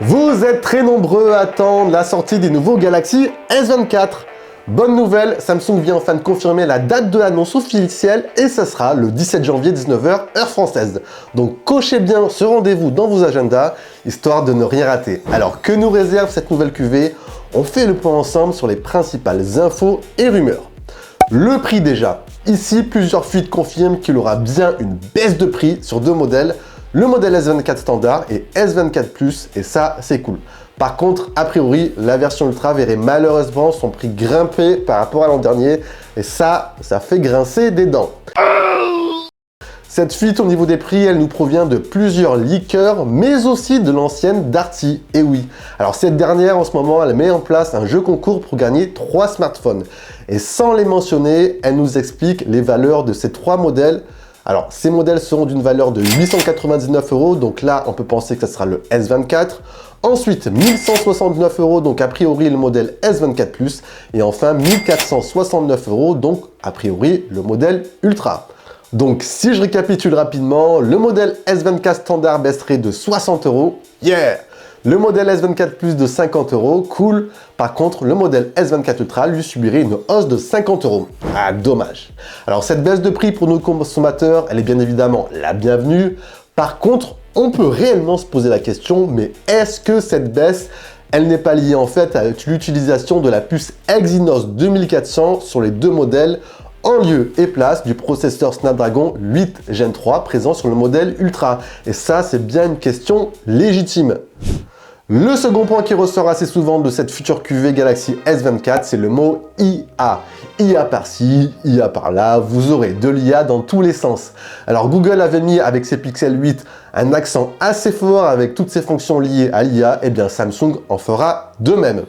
Vous êtes très nombreux à attendre la sortie des nouveaux Galaxy S24. Bonne nouvelle, Samsung vient enfin de confirmer la date de l'annonce officielle et ce sera le 17 janvier 19h heure française. Donc cochez bien ce rendez-vous dans vos agendas, histoire de ne rien rater. Alors que nous réserve cette nouvelle QV? On fait le point ensemble sur les principales infos et rumeurs. Le prix déjà. Ici, plusieurs fuites confirment qu'il aura bien une baisse de prix sur deux modèles, le modèle S24 standard et S24 Plus, et ça, c'est cool. Par contre, a priori, la version Ultra verrait malheureusement son prix grimper par rapport à l'an dernier, et ça fait grincer des dents. Cette fuite au niveau des prix, elle nous provient de plusieurs leakers, mais aussi de l'ancienne Darty. Et oui, alors cette dernière, en ce moment, elle met en place un jeu concours pour gagner 3 smartphones. Et sans les mentionner, elle nous explique les valeurs de ces 3 modèles. Alors, ces modèles seront d'une valeur de 899 €, donc là, on peut penser que ce sera le S24. Ensuite, 1169 €, donc a priori le modèle S24 Plus. Et enfin, 1469 €, donc a priori le modèle Ultra. Donc, si je récapitule rapidement, le modèle S24 standard baisserait de 60 €. Yeah! Le modèle S24 Plus de 50 €, cool. Par contre, le modèle S24 Ultra lui subirait une hausse de 50 €. Ah, dommage. Alors, cette baisse de prix pour nos consommateurs, elle est bien évidemment la bienvenue. Par contre, on peut réellement se poser la question, mais est-ce que cette baisse, elle n'est pas liée en fait à l'utilisation de la puce Exynos 2400 sur les deux modèles en lieu et place du processeur Snapdragon 8 Gen 3 présent sur le modèle Ultra? Et ça, c'est bien une question légitime. Le second point qui ressort assez souvent de cette future QV Galaxy S24, c'est le mot IA. IA par-ci, IA par-là, vous aurez de l'IA dans tous les sens. Alors Google avait mis avec ses Pixel 8 un accent assez fort avec toutes ses fonctions liées à l'IA, et bien Samsung en fera de même.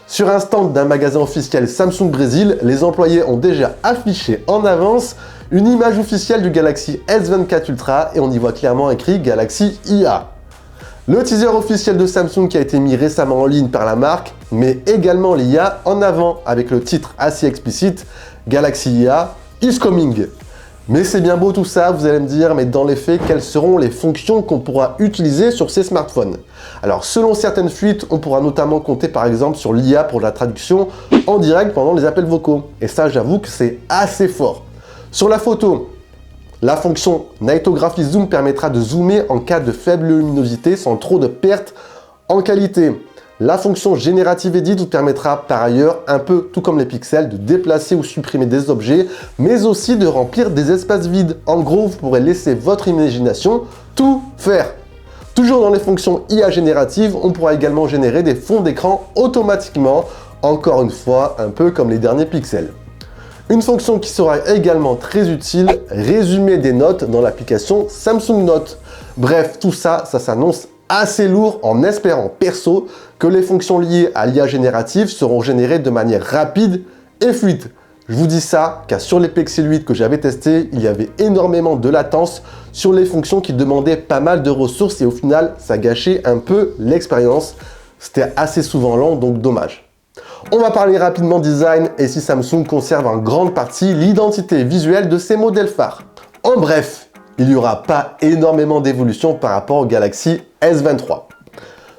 Sur un stand d'un magasin officiel Samsung Brésil, les employés ont déjà affiché en avance une image officielle du Galaxy S24 Ultra et on y voit clairement écrit Galaxy IA. Le teaser officiel de Samsung qui a été mis récemment en ligne par la marque met également l'IA en avant avec le titre assez explicite Galaxy IA is coming. Mais c'est bien beau tout ça, vous allez me dire, mais dans les faits, quelles seront les fonctions qu'on pourra utiliser sur ces smartphones? Alors, selon certaines fuites, on pourra notamment compter par exemple sur l'IA pour la traduction en direct pendant les appels vocaux. Et ça, j'avoue que c'est assez fort. Sur la photo, la fonction Nightography Zoom permettra de zoomer en cas de faible luminosité sans trop de pertes en qualité. La fonction Generative Edit vous permettra par ailleurs, un peu tout comme les pixels, de déplacer ou supprimer des objets, mais aussi de remplir des espaces vides. En gros, vous pourrez laisser votre imagination tout faire. Toujours dans les fonctions IA générative, on pourra également générer des fonds d'écran automatiquement, encore une fois, un peu comme les derniers pixels. Une fonction qui sera également très utile, résumer des notes dans l'application Samsung Notes. Bref, tout ça, ça s'annonce assez lourd en espérant perso que les fonctions liées à l'IA générative seront générées de manière rapide et fluide. Je vous dis ça car sur les Pixel 8 que j'avais testé, il y avait énormément de latence sur les fonctions qui demandaient pas mal de ressources et au final, ça gâchait un peu l'expérience. C'était assez souvent lent, donc dommage. On va parler rapidement design et si Samsung conserve en grande partie l'identité visuelle de ses modèles phares. En bref, il n'y aura pas énormément d'évolution par rapport au Galaxy S23.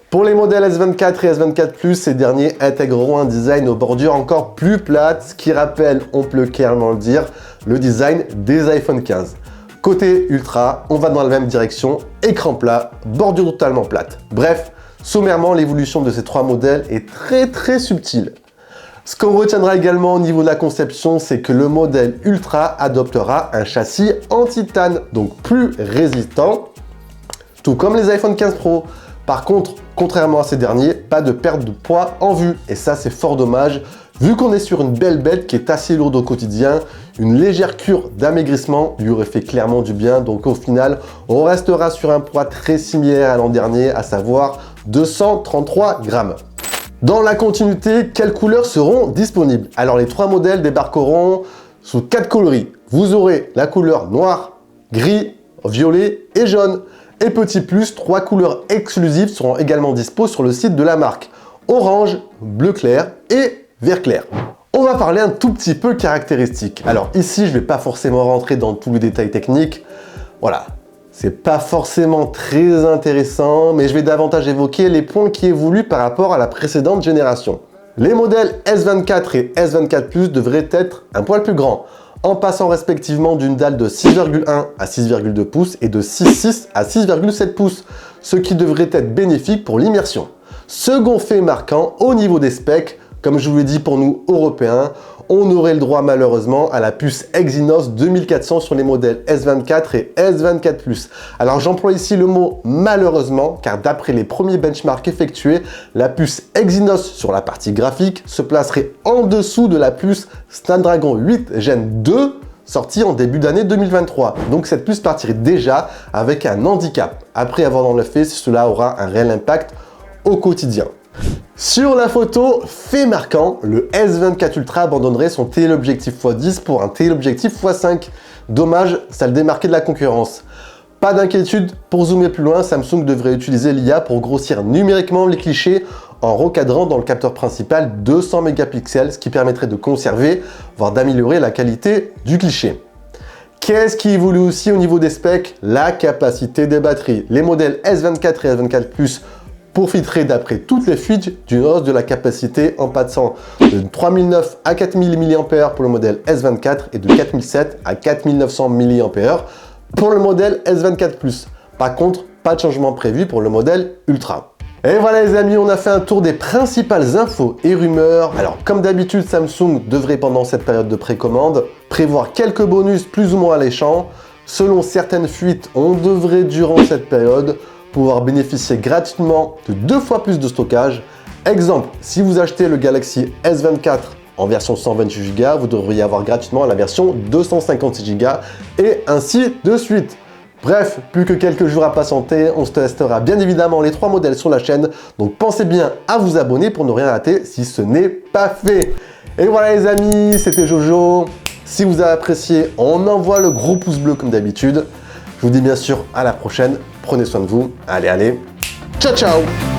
Pour les modèles S24 et S24 Plus, ces derniers intégreront un design aux bordures encore plus plates, ce qui rappelle, on peut clairement le dire, le design des iPhone 15. Côté Ultra, on va dans la même direction, écran plat, bordure totalement plate. Bref, sommairement, l'évolution de ces trois modèles est très subtile. Ce qu'on retiendra également au niveau de la conception, c'est que le modèle Ultra adoptera un châssis en titane, donc plus résistant, tout comme les iPhone 15 Pro. Par contre, contrairement à ces derniers, pas de perte de poids en vue, et ça c'est fort dommage, vu qu'on est sur une belle bête qui est assez lourde au quotidien, une légère cure d'amaigrissement lui aurait fait clairement du bien, donc au final, on restera sur un poids très similaire à l'an dernier, à savoir 233 grammes. Dans la continuité, quelles couleurs seront disponibles? Alors les trois modèles débarqueront sous 4 coloris. Vous aurez la couleur noir, gris, violet et jaune. Et petit plus, 3 couleurs exclusives seront également dispo sur le site de la marque. Orange, bleu clair et vert clair. On va parler un tout petit peu caractéristiques. Alors ici, je ne vais pas forcément rentrer dans tous les détails techniques. Voilà. C'est pas forcément très intéressant, mais je vais davantage évoquer les points qui évoluent par rapport à la précédente génération. Les modèles S24 et S24 Plus devraient être un poil plus grands, en passant respectivement d'une dalle de 6,1 à 6,2 pouces et de 6,6 à 6,7 pouces, ce qui devrait être bénéfique pour l'immersion. Second fait marquant, au niveau des specs, comme je vous l'ai dit pour nous Européens, on aurait le droit malheureusement à la puce Exynos 2400 sur les modèles S24 et S24 Plus. Alors j'emploie ici le mot malheureusement car d'après les premiers benchmarks effectués, la puce Exynos sur la partie graphique se placerait en dessous de la puce Snapdragon 8 Gen 2 sortie en début d'année 2023. Donc cette puce partirait déjà avec un handicap. Après avoir dans le fait si cela aura un réel impact au quotidien. Sur la photo, fait marquant, le S24 Ultra abandonnerait son téléobjectif x10 pour un téléobjectif x5. Dommage, ça le démarquait de la concurrence. Pas d'inquiétude, pour zoomer plus loin, Samsung devrait utiliser l'IA pour grossir numériquement les clichés en recadrant dans le capteur principal 200 mégapixels, ce qui permettrait de conserver, voire d'améliorer la qualité du cliché. Qu'est-ce qui évolue aussi au niveau des specs? La capacité des batteries. Les modèles S24 et S24 Plus profiterait d'après toutes les fuites d'une hausse de la capacité en passant de 3009 à 4000 mAh pour le modèle S24 et de 4007 à 4900 mAh pour le modèle S24 Plus. Par contre, pas de changement prévu pour le modèle Ultra. Et voilà les amis, on a fait un tour des principales infos et rumeurs. Alors comme d'habitude, Samsung devrait pendant cette période de précommande prévoir quelques bonus plus ou moins alléchants. Selon certaines fuites, on devrait durant cette période pouvoir bénéficier gratuitement de 2 fois plus de stockage. Exemple, si vous achetez le Galaxy S24 en version 128 Go, vous devriez avoir gratuitement la version 256 Go et ainsi de suite. Bref, plus que quelques jours à patienter, on se testera bien évidemment les 3 modèles sur la chaîne, donc pensez bien à vous abonner pour ne rien rater si ce n'est pas fait. Et voilà les amis, c'était Jojo. Si vous avez apprécié, on envoie le gros pouce bleu comme d'habitude. Je vous dis bien sûr à la prochaine. Prenez soin de vous. Allez, ciao, ciao!